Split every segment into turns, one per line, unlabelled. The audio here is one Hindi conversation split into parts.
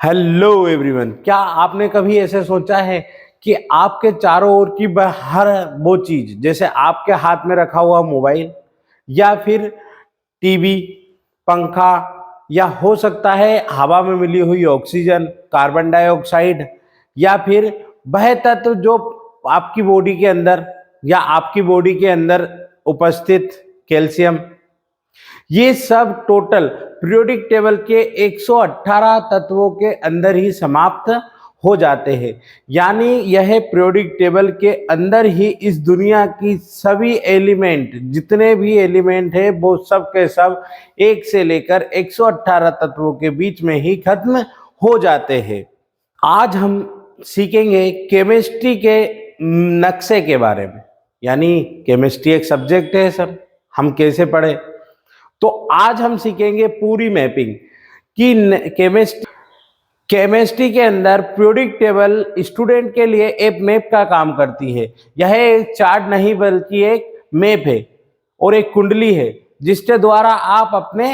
हेलो एवरीवन, क्या आपने कभी ऐसे सोचा है कि आपके चारों ओर की हर वो चीज, जैसे आपके हाथ में रखा हुआ मोबाइल या फिर टीवी, पंखा, या हो सकता है हवा में मिली हुई ऑक्सीजन, कार्बन डाइऑक्साइड, या फिर वह तत्व जो आपकी बॉडी के अंदर या आपकी बॉडी के अंदर उपस्थित कैल्शियम, ये सब टोटल पीरियोडिक टेबल के 118 तत्वों के अंदर ही समाप्त हो जाते हैं। यानी यह पीरियोडिक टेबल के अंदर ही इस दुनिया की सभी एलिमेंट, जितने भी एलिमेंट है वो सब के सब एक से लेकर 118 तत्वों के बीच में ही खत्म हो जाते हैं। आज हम सीखेंगे केमिस्ट्री के नक्शे के बारे में। यानी केमिस्ट्री एक सब्जेक्ट है सर, हम कैसे पढ़े, तो आज हम सीखेंगे पूरी मैपिंग कि केमिस्ट्री के अंदर पीरियोडिक टेबल स्टूडेंट के लिए एक मैप का काम करती है। यह एक चार्ट नहीं बल्कि एक मैप है और एक कुंडली है जिसके द्वारा आप अपने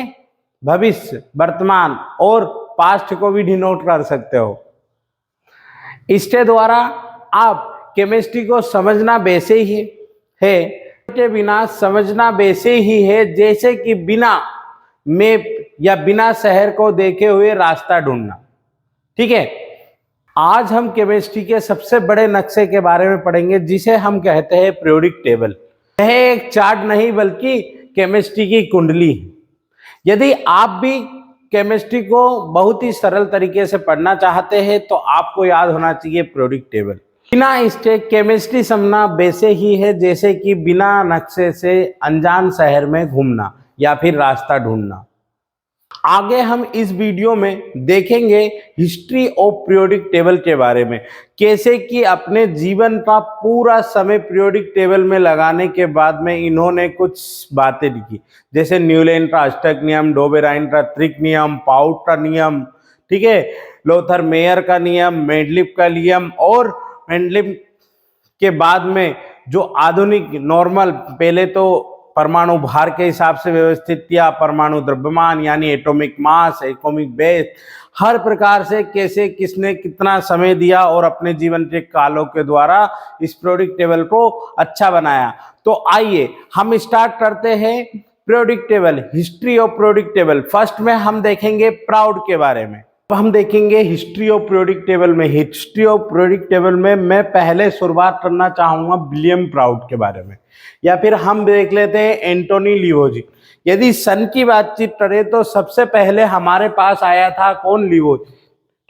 भविष्य, वर्तमान और पास्ट को भी डिनोट कर सकते हो। इसके द्वारा आप केमिस्ट्री को समझना वैसे ही है के बिना समझना वैसे ही है जैसे कि बिना मैप या बिना शहर को देखे हुए रास्ता ढूंढना। ठीक है, आज हम केमिस्ट्री के सबसे बड़े नक्शे के बारे में पढ़ेंगे जिसे हम कहते हैं पीरियोडिक टेबल। यह एक चार्ट नहीं बल्कि केमिस्ट्री की कुंडली है। यदि आप भी केमिस्ट्री को बहुत ही सरल तरीके से पढ़ना चाहते हैं तो आपको याद होना चाहिए पीरियोडिक टेबल। बिना इसके केमिस्ट्री समझना वैसे ही है जैसे कि बिना नक्शे से अनजान शहर में घूमना या फिर रास्ता ढूंढना। आगे हम इस वीडियो में देखेंगे हिस्ट्री ऑफ पीरियोडिक टेबल के बारे में, कैसे कि अपने जीवन का पूरा समय पीरियोडिक टेबल में लगाने के बाद में इन्होंने कुछ बातें लिखी, जैसे न्यूलैंड का अष्टक नियम, डोबेराइन का त्रिक नियम, पाउट का नियम, ठीक है, लोथर मेयर का नियम, मेंडलिप का नियम, और मेंडलिप के बाद में जो आधुनिक नॉर्मल, पहले तो परमाणु भार के हिसाब से व्यवस्थित किया, परमाणु द्रव्यमान यानी एटॉमिक मास, एटॉमिक बेस, हर प्रकार से कैसे किसने कितना समय दिया और अपने जीवन के कालों के द्वारा इस पीरियोडिक टेबल को अच्छा बनाया। तो आइए हम स्टार्ट करते हैं periodic table, history of periodic table. First में हम देखेंगे प्राउड के बारे में। अब हम देखेंगे हिस्ट्री ऑफ पीरियोडिक टेबल में। हिस्ट्री ऑफ पीरियोडिक टेबल में मैं पहले शुरुआत करना चाहूंगा विलियम प्राउड के बारे में, या फिर हम देख लेते हैं एंटोनी लिवोजी। यदि सन की बातचीत करें तो सबसे पहले हमारे पास आया था कौन? लिवोजी,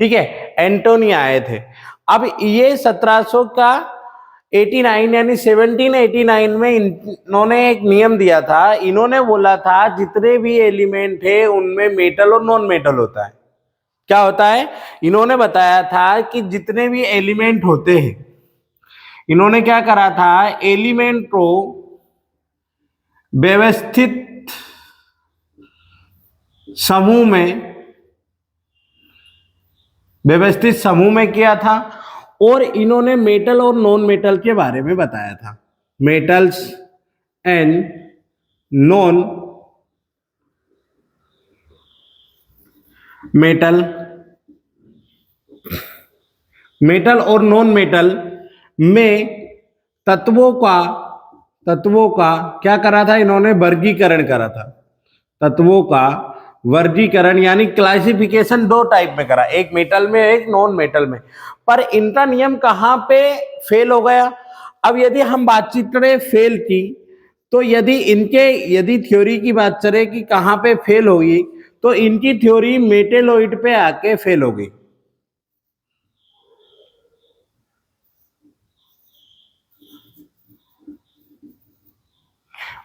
ठीक है, एंटोनी आए थे। अब ये 1700 का 89 यानी 1789 में इन्होंने एक नियम दिया था। इन्होंने बोला था जितने भी एलिमेंट है उनमें मेटल और नॉन मेटल होता है। क्या होता है? इन्होंने बताया था कि जितने भी एलिमेंट होते हैं, इन्होंने क्या करा था, एलिमेंट को व्यवस्थित समूह में किया था और इन्होंने मेटल और नॉन मेटल के बारे में बताया था। मेटल्स एंड नॉन मेटल और नॉन मेटल में तत्वों का क्या करा था? इन्होंने वर्गीकरण करा था। तत्वों का वर्गीकरण यानी क्लासिफिकेशन दो टाइप में करा, एक मेटल में एक नॉन मेटल में। पर इनका नियम कहाँ पे फेल हो गया? अब यदि हम बातचीत करें फेल की, तो यदि थ्योरी की बात करें कि कहाँ पे फेल होगी, तो इनकी थ्योरी मेटेलॉइड पे आके फेल हो गई।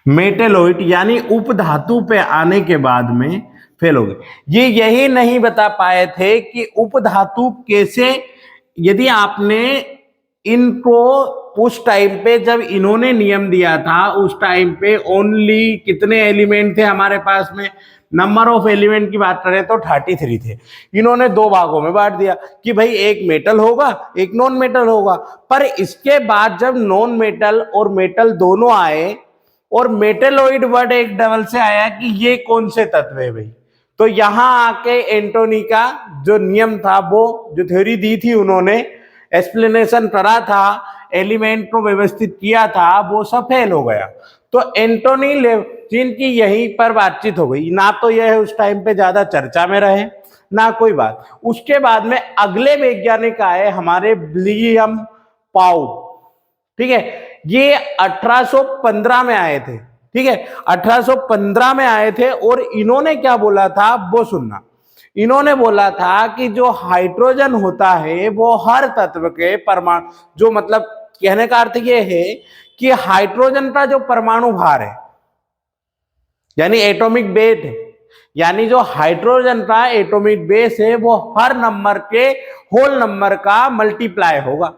मेटेलॉइड यानी उपधातु पे आने के बाद में फेल हो गए। ये यही नहीं बता पाए थे कि उपधातु कैसे, यदि आपने इनको उस टाइम पे जब इन्होंने नियम दिया था उस टाइम पे ओनली कितने एलिमेंट थे हमारे पास में? नंबर ऑफ एलिमेंट की बात करें तो 33 थे। इन्होंने दो भागों में बांट दिया कि भाई एक मेटल होगा एक नॉन मेटल होगा। पर इसके बाद जब नॉन मेटल और मेटल दोनों आए और मेटेलॉइड वर्ड एक डबल से आया कि ये कौन से तत्व है भाई, तो यहां आके एंटोनी का जो नियम था, वो जो थ्योरी दी थी उन्होंने, एक्सप्लेनेशन करा था, एलिमेंट को व्यवस्थित किया था, वो सब फेल हो गया। तो एंटोनी लेविन की यहीं पर बातचीत हो गई, ना तो यह उस टाइम पे ज्यादा चर्चा में रहे ना कोई बात। उसके बाद में अगले वैज्ञानिक आए हमारे विलियम पाउल, ठीक है, ये 1815 में आए थे, ठीक है, 1815 में आए थे। और इन्होंने क्या बोला था वो सुनना, इन्होंने बोला था कि जो हाइड्रोजन होता है वो हर तत्व के परमाणु, जो मतलब कहने का अर्थ ये है कि हाइड्रोजन का जो परमाणु भार है यानी एटॉमिक वेट है, यानी जो हाइड्रोजन का एटॉमिक बेस है वो हर नंबर के होल नंबर का मल्टीप्लाई होगा।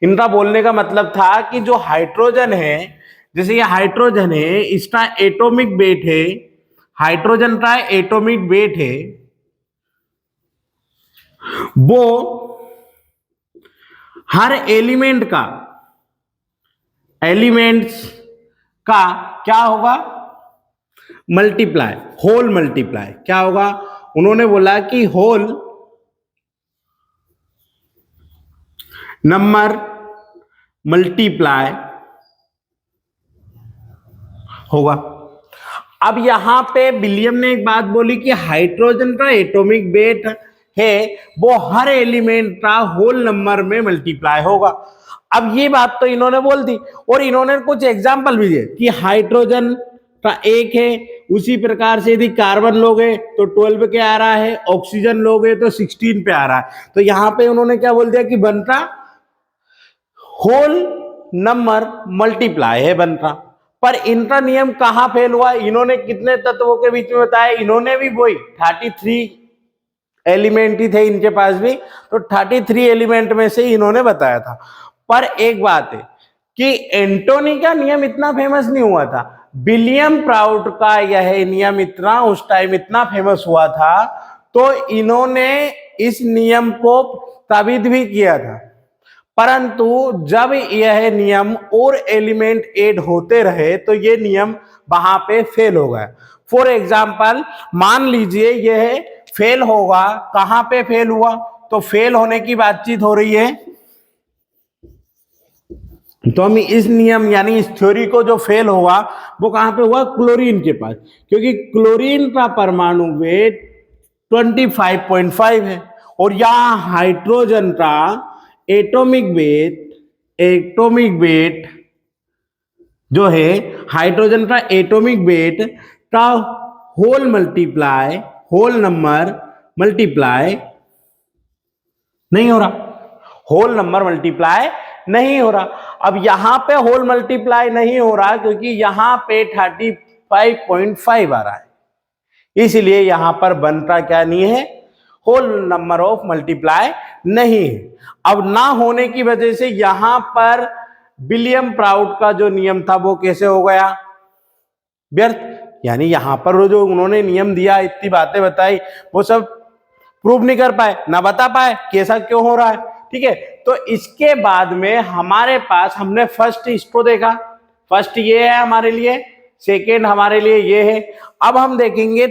इनका बोलने का मतलब था कि जो हाइड्रोजन है, जैसे ये हाइड्रोजन है, इसका एटॉमिक वेट है, हाइड्रोजन का एटॉमिक वेट है वो हर एलिमेंट्स का क्या होगा, मल्टीप्लाई, होल मल्टीप्लाई क्या होगा। उन्होंने बोला कि होल नंबर मल्टीप्लाई होगा। अब यहां पे विलियम ने एक बात बोली कि हाइड्रोजन का एटॉमिक वेट है वो हर एलिमेंट का होल नंबर में मल्टीप्लाई होगा। अब ये बात तो इन्होंने बोल दी, और इन्होंने कुछ एग्जांपल भी दिए कि हाइड्रोजन का एक है, उसी प्रकार से यदि कार्बन लोगे तो 12 पे आ रहा है, ऑक्सीजन लोगे तो 16 पे आ रहा है। तो यहां पे उन्होंने क्या बोल दिया कि बनता होल नंबर मल्टीप्लाई है बनता। पर इनका नियम कहां फेल हुआ, इन्होंने कितने तत्वों के बीच में बताया, इन्होंने भी वही 33 एलिमेंट ही थे इनके पास भी, तो 33 एलिमेंट में से इन्होंने बताया था। पर एक बात है कि एंटोनी का नियम इतना फेमस नहीं हुआ था, विलियम प्राउड का यह नियम इतना उस टाइम इतना फेमस हुआ था, तो इन्होंने इस नियम को साबित भी किया था। परंतु जब यह नियम और एलिमेंट ऐड होते रहे तो ये नियम वहां पे फेल हो गया। फॉर एग्जाम्पल मान लीजिए यह फेल होगा, कहां पे फेल हुआ, तो फेल होने की बातचीत हो रही है, तो हम इस नियम यानी इस थ्योरी को जो फेल हुआ वो कहां पे हुआ, क्लोरीन के पास, क्योंकि क्लोरीन का परमाणु वेट 25.5 है और यहां हाइड्रोजन का एटॉमिक वेट जो है, हाइड्रोजन का एटॉमिक वेट का होल नंबर मल्टीप्लाई नहीं हो रहा, होल नंबर मल्टीप्लाई नहीं हो रहा। अब यहां पे होल मल्टीप्लाई नहीं हो रहा क्योंकि यहां पे 35.5 आ रहा है, इसलिए यहां पर बनता क्या नहीं है, होल नंबर ऑफ मल्टीप्लाई नहीं है। अब ना होने की वजह से यहां पर विलियम प्राउड का जो नियम था वो कैसे हो गया, व्यर्थ। यानी यहां पर जो उन्होंने नियम दिया, इतनी बातें बताई, वो सब प्रूव नहीं कर पाए, ना बता पाए कैसा क्यों हो रहा है, ठीक है। तो इसके बाद में हमारे पास हमने फर्स्ट इसको देखा, फर्स्ट ये है हमारे लिए, सेकेंड हमारे लिए ये है। अब हम देखेंगे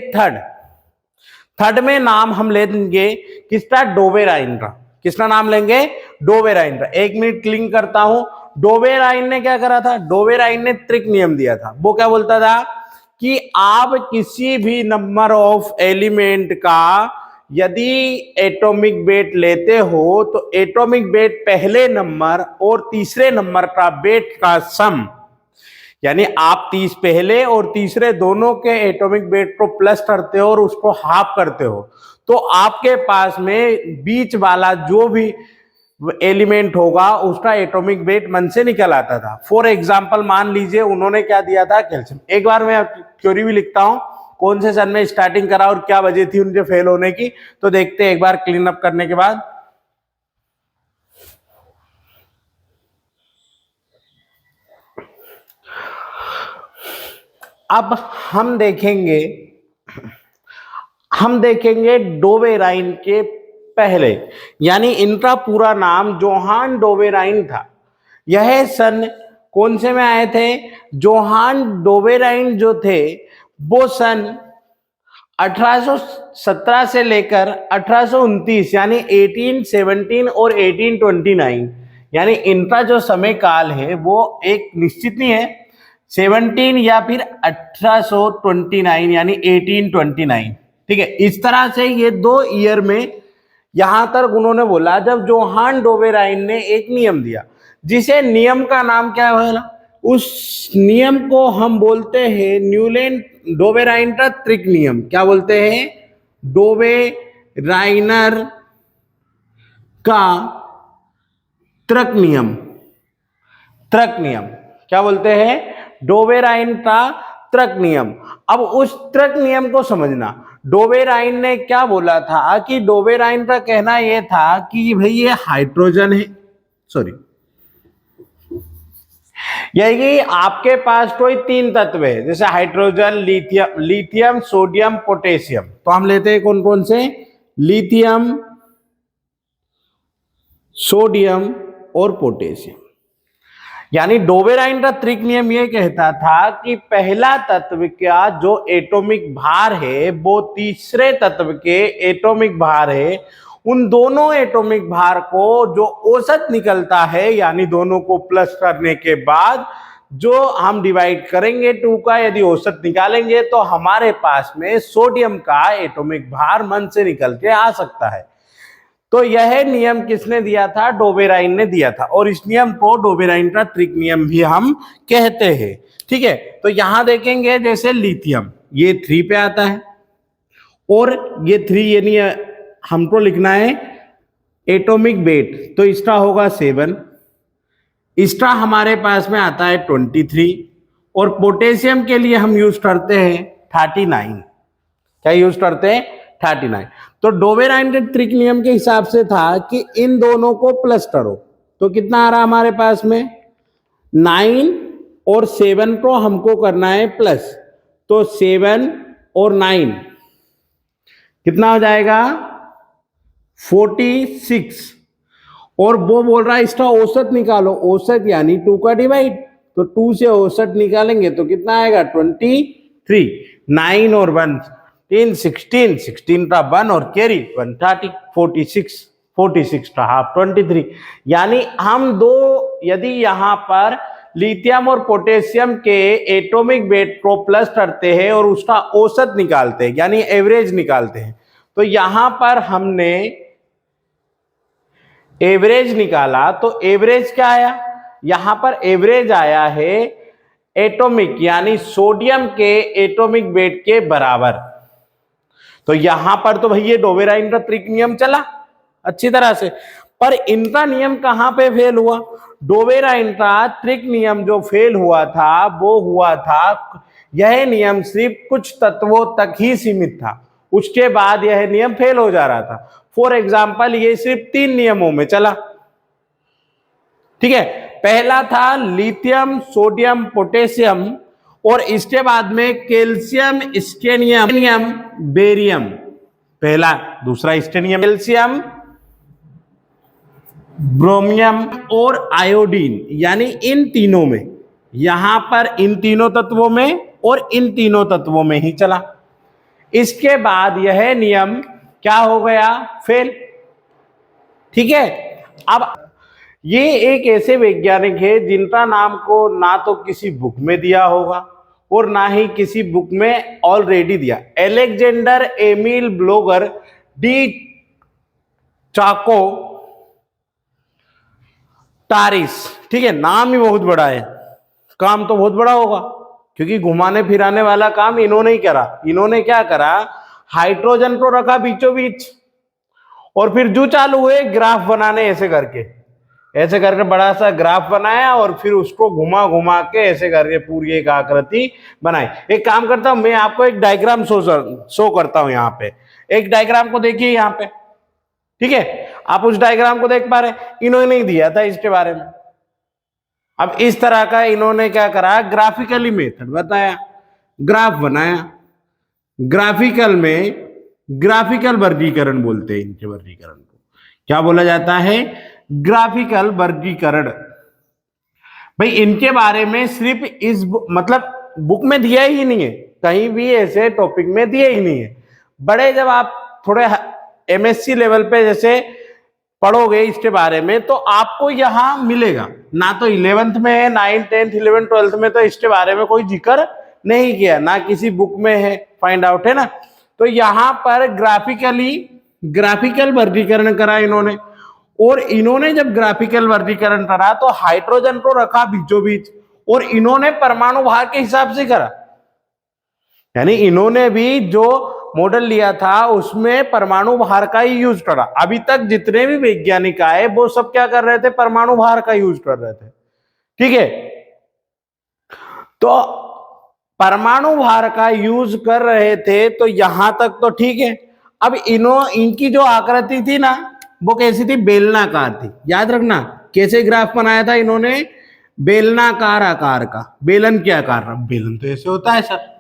थर्ड में नाम हम लेंगे किसका, डोवेराइन का। किसका नाम लेंगे, डोवेराइन का। 1 मिनट क्लिक करता हूं। डोवेराइन ने क्या करा था, डोवेराइन ने त्रिक नियम दिया था। वो क्या बोलता था कि आप किसी भी नंबर ऑफ एलिमेंट का यदि एटॉमिक वेट लेते हो तो एटॉमिक वेट पहले नंबर और तीसरे नंबर का वेट का सम, यानी आप 30 पहले और तीसरे दोनों के एटॉमिक वेट को प्लस करते हो और उसको हाफ करते हो, तो आपके पास में बीच वाला जो भी एलिमेंट होगा उसका एटॉमिक वेट मन से निकल आता था। फॉर एग्जांपल मान लीजिए उन्होंने क्या दिया था, कैल्शियम। एक बार मैं थ्योरी भी लिखता हूं, कौन से सन में स्टार्टिंग करा और क्या वजह थी उनके फेल होने की, तो देखते हैं एक बार क्लीन अप करने के बाद। अब हम देखेंगे डोवेराइन के पहले, यानी इनका पूरा नाम जोहान डोवेराइन था। यह सन कौन से में आए थे, जोहान डोवेराइन जो थे वो सन 1817 से लेकर 1829 यानी 1817 और 1829 यानी इनका जो समय काल है वो एक निश्चित नहीं है, 17 या फिर 1829 यानी 1829। ठीक है, इस तरह से ये 2 ईयर में यहां तक उन्होंने बोला जब जोहान डोबेराइन ने एक नियम दिया, जिसे नियम का नाम क्या है, उस नियम को हम बोलते हैं न्यूलैंड डोबेराइन का त्रिक नियम। क्या बोलते हैं? डोबेराइनर का त्रिक नियम। त्रिक नियम क्या बोलते हैं? डोबेराइन का त्रिक नियम। अब उस त्रिक नियम को समझना, डोबेराइन ने क्या बोला था कि डोबेराइन का कहना यह था कि भाई ये हाइड्रोजन है, सॉरी यही कि आपके पास कोई 3 तत्व है, जैसे हाइड्रोजन, लिथियम, सोडियम, पोटेशियम। तो हम लेते हैं कौन कौन से? लिथियम, सोडियम और पोटेशियम। यानी डोबेराइन का त्रिक नियम यह कहता था कि पहला तत्व का जो एटॉमिक भार है वो तीसरे तत्व के एटॉमिक भार है, उन दोनों एटॉमिक भार को जो औसत निकलता है, यानी दोनों को प्लस करने के बाद जो हम डिवाइड करेंगे 2 का, यदि औसत निकालेंगे तो हमारे पास में सोडियम का एटॉमिक भार मन से निकल के आ सकता है। तो यह नियम किसने दिया था? डोबेराइन ने दिया था, और इस नियम को डोबेराइन का त्रिक नियम भी हम कहते हैं। ठीक है, तो यहां देखेंगे जैसे लिथियम ये 3 पे आता है, और ये 3 यानी हमको लिखना है एटॉमिक वेट, तो इसका होगा 7, इसका हमारे पास में आता है 23, और पोटेशियम के लिए हम यूज करते हैं 39। क्या यूज करते हैं? 39। तो डोबेराइन के त्रिक नियम के हिसाब से था कि इन दोनों को प्लस करो, तो कितना आ रहा हमारे पास में? 9 और 7 को हमको करना है प्लस, तो 7 और 9 कितना हो जाएगा? 46। और वो बोल रहा है इसका औसत निकालो, औसत यानी 2 का डिवाइड, तो 2 से औसत निकालेंगे तो कितना आएगा? 23। 9 और 1 3 16, 16 का 1 और कैरी 130, 46 का हाफ 23। यानी हम दो, यदि यहां पर लिथियम और पोटेशियम के एटॉमिक वेट को प्लस करते हैं और उसका औसत निकालते हैं, यानी एवरेज निकालते हैं, तो यहां पर हमने एवरेज निकाला, तो एवरेज क्या आया? यहां पर एवरेज आया है एटॉमिक यानी सोडियम के एटॉमिक वेट के बराबर। तो यहां पर तो भैया डोबेराइन का त्रिक नियम चला अच्छी तरह से, पर इनका नियम कहां पे फेल हुआ? डोबेराइन का त्रिक नियम जो फेल हुआ था वो हुआ था, यह नियम सिर्फ कुछ तत्वों तक ही सीमित था, उसके बाद यह नियम फेल हो जा रहा था। फॉर एग्जाम्पल ये सिर्फ 3 नियमों में चला। ठीक है, पहला था लिथियम, सोडियम, पोटेशियम, और इसके बाद में कैल्शियम, स्टेनियम, बेरियम। पहला, दूसरा स्टेनियम, कैल्शियम, ब्रोमियम और आयोडीन, यानी इन तीनों में, यहां पर इन तीनों तत्वों में और इन तीनों तत्वों में ही चला। इसके बाद यह नियम क्या हो गया? फेल। ठीक है, अब ये एक ऐसे वैज्ञानिक है जिनका नाम को ना तो किसी बुक में दिया होगा और ना ही किसी बुक में ऑलरेडी दिया। अलेक्जेंडर एमिल ब्लोगर डी चाको टारिस। ठीक है, नाम ही बहुत बड़ा है, काम तो बहुत बड़ा होगा, क्योंकि घुमाने फिराने वाला काम इन्होंने ही करा। इन्होंने क्या करा? हाइड्रोजन को रखा बीचों बीच, और फिर जो चालू हुए ग्राफ बनाने, ऐसे करके बड़ा सा ग्राफ बनाया, और फिर उसको घुमा घुमा के ऐसे करके पूरी एक आकृति बनाई। एक काम करता हूं, मैं आपको एक डायग्राम शो करता हूं। यहाँ पे एक डायग्राम को देखिए यहाँ पे। ठीक है, आप उस डायग्राम को देख पा रहे? इन्होंने ही दिया था इसके बारे में। अब इस तरह का इन्होंने क्या करा? ग्राफिकली मेथड बताया, ग्राफ बनाया। ग्राफिकल में ग्राफिकल वर्गीकरण बोलते हैं इनके वर्गीकरण को। क्या बोला जाता है? ग्राफिकल वर्गीकरण। भाई इनके बारे में सिर्फ इस मतलब बुक में दिया ही नहीं है, कहीं भी ऐसे टॉपिक में दिया ही नहीं है। बड़े जब आप थोड़े एमएससी लेवल पे जैसे पढ़ोगे इसके बारे में तो आपको यहाँ मिलेगा। ना तो 11th में है, 9, 10th, 11, 12th में तो इसके बारे में कोई जिक्र नहीं किया, ना किसी बुक में है, फाइंड आउट है ना। तो यहाँ पर ग्राफिकल वर्गीकरण करा इन्होंने, और इन्होंने जब ग्राफिकल वर्गीकरण करा तो हाइड्रोजन को रखा बीचों बीच, और इन्होंने परमाणु भार के हिसाब से करा। यानी इन्होंने भी जो मॉडल लिया था उसमें परमाणु भार का ही यूज करा। अभी तक जितने भी वैज्ञानिक आए वो सब क्या कर रहे थे, परमाणु भार का यूज कर रहे थे। ठीक है, तो परमाणु भार का यूज कर रहे थे, तो यहां तक तो ठीक है। अब इनकी जो आकृति थी ना वो कैसी थी, बेलनाकार थी। याद रखना कैसे ग्राफ बनाया था इन्होंने, बेलनाकार आकार का। बेलन क्या आकार, बेलन तो ऐसे होता है सर।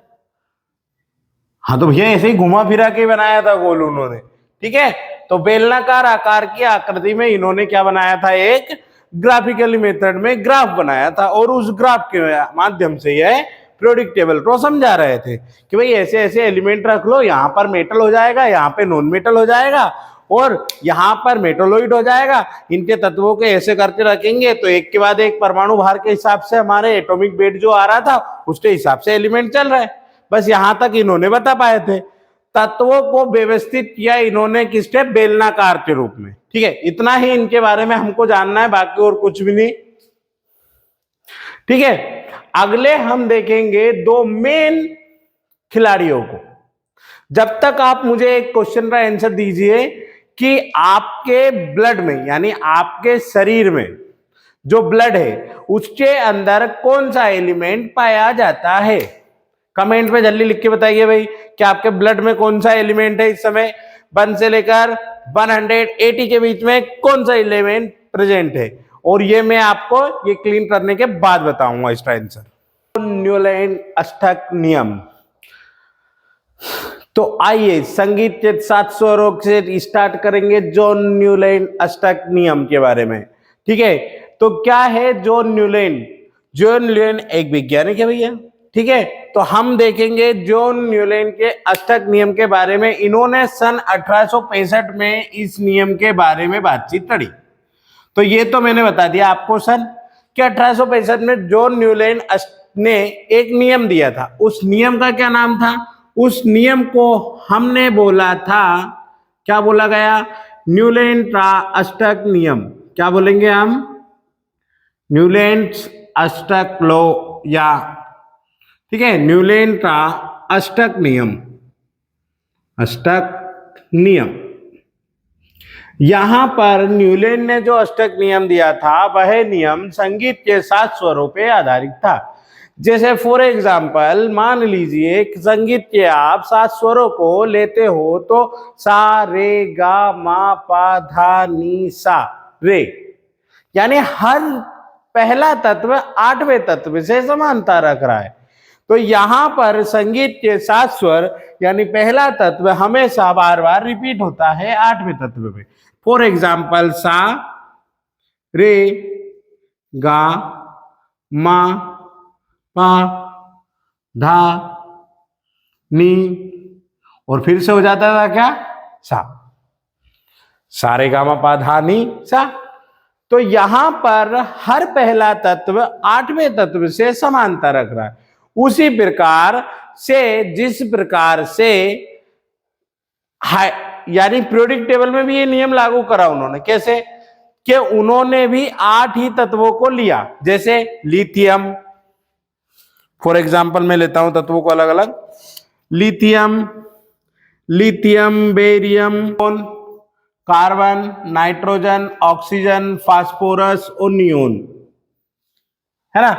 हाँ तो भैया ऐसे ही घुमा फिरा के बनाया था गोल उन्होंने। ठीक है, तो बेलनाकार आकार की आकृति में इन्होंने क्या बनाया था, एक ग्राफिकली मेथड में ग्राफ बनाया था, और उस ग्राफ के माध्यम से यह पीरियोडिक टेबल को समझा रहे थे कि भाई ऐसे ऐसे एलिमेंट रख लो, यहाँ पर मेटल हो जाएगा, यहाँ पे नॉन मेटल हो जाएगा, और यहाँ पर मेटोलॉइड हो जाएगा। इनके तत्वों के ऐसे करके रखेंगे तो एक के बाद एक परमाणु भार के हिसाब से हमारे एटॉमिक वेट जो आ रहा था उसके हिसाब से एलिमेंट चल रहा है। बस यहां तक इन्होंने बता पाए थे। तत्वों को व्यवस्थित किया इन्होंने किसके, बेलनाकार के रूप में। ठीक है, इतना ही इनके बारे में हमको जानना है, बाकी और कुछ भी नहीं। ठीक है, अगले हम देखेंगे दो मेन खिलाड़ियों को। जब तक आप मुझे एक क्वेश्चन का आंसर दीजिए कि आपके ब्लड में, यानी आपके शरीर में जो ब्लड है उसके अंदर कौन सा एलिमेंट पाया जाता है। कमेंट में जल्दी लिख के बताइए भाई कि आपके ब्लड में कौन सा एलिमेंट है इस समय 1 से लेकर 180 के बीच में कौन सा एलिमेंट प्रेजेंट है। और ये मैं आपको ये क्लीन करने के बाद बताऊंगा इसका आंसर। न्यूलैंड अष्टक नियम। तो आइए संगीत के 7 स्वरों से स्टार्ट करेंगे जॉन न्यूलैंड अष्टक नियम के बारे में। ठीक है, तो क्या है जॉन न्यूलैंड। जॉन न्यूलैंड एक वैज्ञानिक है भैया। ठीक है, तो हम देखेंगे जॉन न्यूलैंड के अष्टक नियम के बारे में। इन्होंने सन 1865 में इस नियम के बारे में बातचीत करी। तो ये तो मैंने बता दिया आपको सन कि 1865 में जॉन न्यूलैंड ने एक नियम दिया था। उस नियम का क्या नाम था, उस नियम को हमने बोला था, क्या बोला गया, न्यूलैंड का अष्टक नियम। क्या बोलेंगे हम, न्यूलैंड अष्टक लॉ, या ठीक है न्यूलैंड का अष्टक नियम। अष्टक नियम, यहां पर न्यूलैंड ने जो अष्टक नियम दिया था वह नियम संगीत के 7 स्वरों पे आधारित था। जैसे फॉर एग्जाम्पल मान लीजिए संगीत के आप 7 स्वरों को लेते हो तो सा रे गा मा पा धा नी सा रे, यानी हर पहला तत्व 8वें तत्व से समानता रख रहा है। तो यहां पर संगीत के 7 स्वर यानी पहला तत्व हमेशा बार बार रिपीट होता है 8वें तत्व में। फॉर एग्जाम्पल सा रे गा मा पा धा नी, और फिर से हो जाता था क्या, सा, सारे गामा पा धा नी सा। तो यहां पर हर पहला तत्व 8वें तत्व से समानता रख रहा है। उसी प्रकार से जिस प्रकार से यानी पीरियोडिक टेबल में भी ये नियम लागू करा उन्होंने। कैसे कि उन्होंने भी 8 ही तत्वों को लिया। जैसे लिथियम, फॉर एग्जांपल मैं लेता हूं तत्वों को अलग अलग, lithium, barium, carbon, nitrogen, oxygen, phosphorus और नियोन, है ना।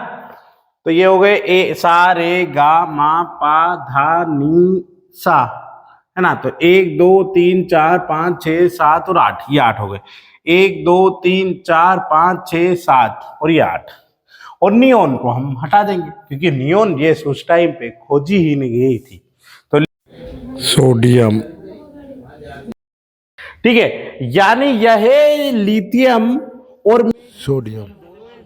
तो ये हो गए ए सा रे गा मा पा धा नी सा, है ना। तो 1 2 3 4 5 6 7 और 8, ये 8 हो गए। 1 2 3 4 5 6 7 और ये 8। और नियोन को हम हटा देंगे क्योंकि नियोन ये उस टाइम पे खोजी ही नहीं गई थी। तो सोडियम, ठीक है, यानी यह लिथियम और सोडियम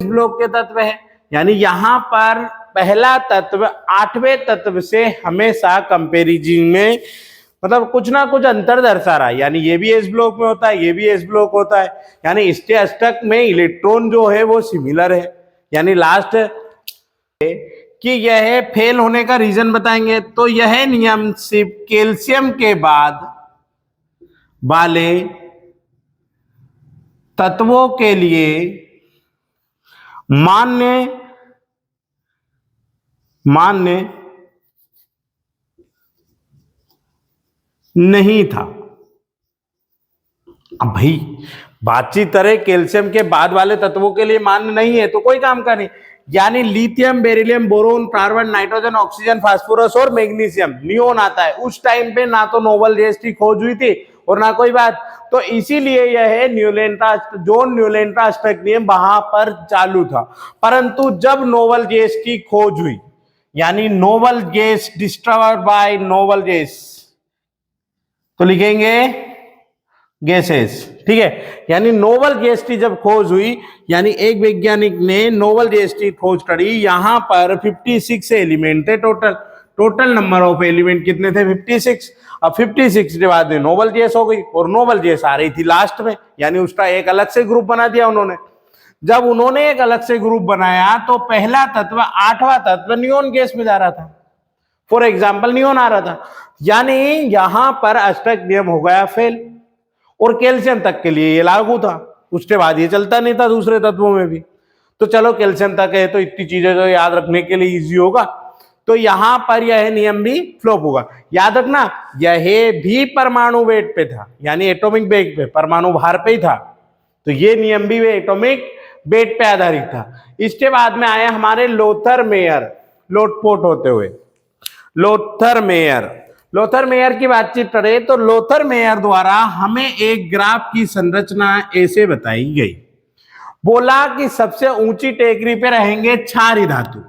ब्लॉक के तत्व है। यानी यहां पर पहला तत्व 8वें तत्व से हमेशा कंपैरिजन में मतलब कुछ ना कुछ अंतर दर्शा रहा है, यानी ये भी एस ब्लॉक में होता है, ये भी एस ब्लॉक होता है, यानी इसके अष्टक में इलेक्ट्रॉन जो है वो सिमिलर है। यानी लास्ट कि यह फेल होने का रीजन बताएंगे, तो यह नियम सिर्फ कैल्शियम के बाद वाले तत्वों के लिए मान्य नहीं था। अब भाई बातचीत तरह कैल्शियम के बाद वाले तत्वों के लिए मान्य नहीं है तो कोई काम का नहीं। यानी lithium, beryllium, boron, carbon, nitrogen, oxygen, phosphorus और मैग्नीशियम, नियोन आता है। उस टाइम पे ना तो नोबल गैस की खोज हुई थी और ना कोई बात, तो इसीलिए यह न्यूलैंडा जोन न्यूलैंडा अष्टक नियम वहां पर चालू था। परंतु जब नोबल गैस की खोज हुई, यानी noble gas discovered by noble gas, तो लिखेंगे गैसेस, ठीक है। यानी नोबल गैस की जब खोज हुई, यानी एक वैज्ञानिक ने नोबल गैस की खोज करी, यहां पर 56 एलिमेंट थे टोटल नंबर ऑफ एलिमेंट कितने थे 56। अब 56 के बाद में नोबल गैस हो गई और नोबल गैस आ रही थी लास्ट में, यानी उसका एक अलग से ग्रुप बना दिया उन्होंने। जब उन्होंने एक अलग से ग्रुप बनाया तो पहला तत्व, 8वां तत्व नियोन गैस में जा रहा था, फॉर एग्जाम्पल नियोन आ रहा था। यानी यहां पर अष्टक नियम हो गया फेल, और कैल्शियम तक के लिए ये लागू था, उसके बाद ये चलता नहीं था दूसरे तत्वों में भी। तो चलो कैल्शियम तक है तो इतनी चीजें जो याद रखने के लिए इजी होगा, तो यहां पर यह नियम भी फ्लॉप होगा। याद रखना यह भी परमाणु वेट पे था, यानी एटॉमिक वेट पे, परमाणु भार पे ही था, तो ये नियम भी एटॉमिक वेट पे आधारित था। इसके बाद में आया हमारे लोथर मेयर, लोटपोट होते हुए लोथर मेयर की बातचीत करें तो लोथर मेयर द्वारा हमें एक ग्राफ की संरचना ऐसे बताई गई। बोला कि सबसे ऊंची टेकरी पे रहेंगे क्षारीय धातु,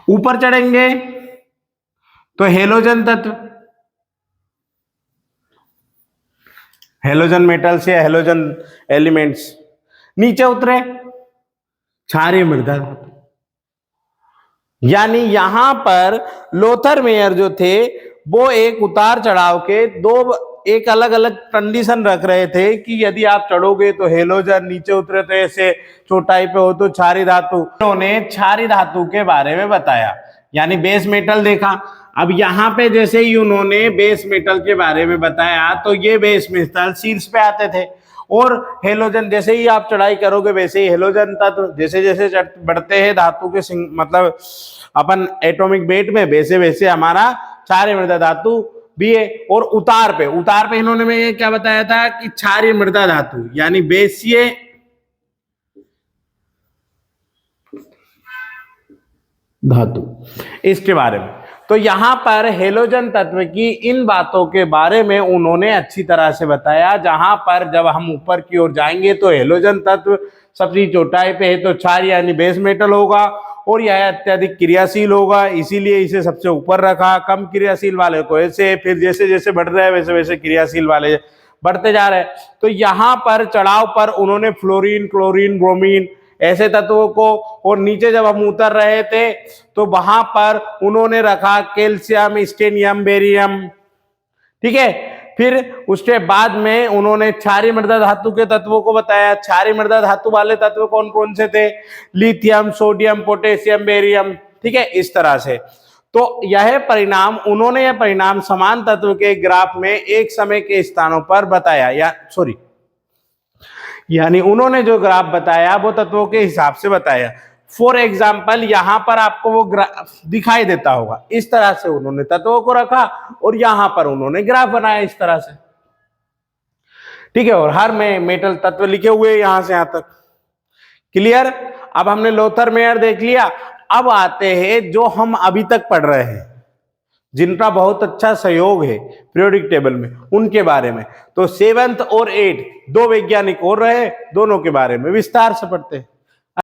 ऊपर चढ़ेंगे तो हेलोजन तत्व, हेलोजन मेटल्स या हेलोजन एलिमेंट्स, नीचे उतरे क्षारीय मृदा धातु। यानी यहां पर लोथर मेयर जो थे वो एक उतार चढ़ाव के एक अलग अलग कंडीशन रख रहे थे कि यदि आप चढ़ोगे तो हेलोजन, नीचे उतरे तो ऐसे चोटाई पे हो तो क्षारीय धातु। उन्होंने क्षारीय धातु के बारे में बताया, यानी बेस मेटल देखा। अब यहाँ पे जैसे ही उन्होंने बेस मेटल के बारे में बताया तो ये बेस मेटल शीर्ष पे आते थे, और हेलोजन जैसे ही आप चढ़ाई करोगे वैसे ही हेलोजन तत्व जैसे जैसे बढ़ते हैं धातु के मतलब अपन एटॉमिक वेट में, वैसे वैसे हमारा क्षारीय मृदा धातु भी है। और उतार पे इन्होंने में ये क्या बताया था कि क्षारीय मृदा धातु यानी बेसीय धातु, इसके बारे में। तो यहां पर हेलोजन तत्व की इन बातों के बारे में उन्होंने अच्छी तरह से बताया। जहां पर जब हम ऊपर की ओर जाएंगे तो हेलोजन तत्व सबसे चोटाई पे है तो क्षारीय यानी बेस मेटल होगा, और यह अत्यधिक क्रियाशील होगा, इसीलिए इसे सबसे ऊपर रखा। कम क्रियाशील वाले को ऐसे, फिर जैसे जैसे बढ़ रहे हैं वैसे वैसे क्रियाशील वाले बढ़ते जा रहे हैं। तो यहाँ पर चढ़ाव पर उन्होंने फ्लोरीन, क्लोरीन, ब्रोमीन ऐसे तत्वों को, और नीचे जब हम उतर रहे थे तो वहां पर उन्होंने रखा कैल्शियम, स्टेनियम, बेरियम, ठीक है। फिर उसके बाद में उन्होंने क्षारीय मृदा धातु के तत्वों को बताया। क्षारीय मृदा धातु वाले तत्व कौन कौन से थे? लिथियम, सोडियम, पोटेशियम, बेरियम, ठीक है, इस तरह से। तो यह परिणाम समान तत्व के ग्राफ में एक समय के स्थानों पर बताया, यानी उन्होंने जो ग्राफ बताया वो तत्वों के हिसाब से बताया। फॉर एग्जाम्पल यहां पर आपको वो ग्राफ दिखाई देता होगा, इस तरह से उन्होंने तत्वों को रखा और यहां पर उन्होंने ग्राफ बनाया इस तरह से, ठीक है। और हर में मेटल तत्व लिखे हुए यहां से यहां तक, क्लियर। अब हमने लोथर मेयर देख लिया। अब आते हैं जो हम अभी तक पढ़ रहे हैं, जिनका बहुत अच्छा सहयोग है पीरियोडिक टेबल में, उनके बारे में। तो 7th और 8th 2 वैज्ञानिक और रहे, दोनों के बारे में विस्तार से पढ़ते हैं।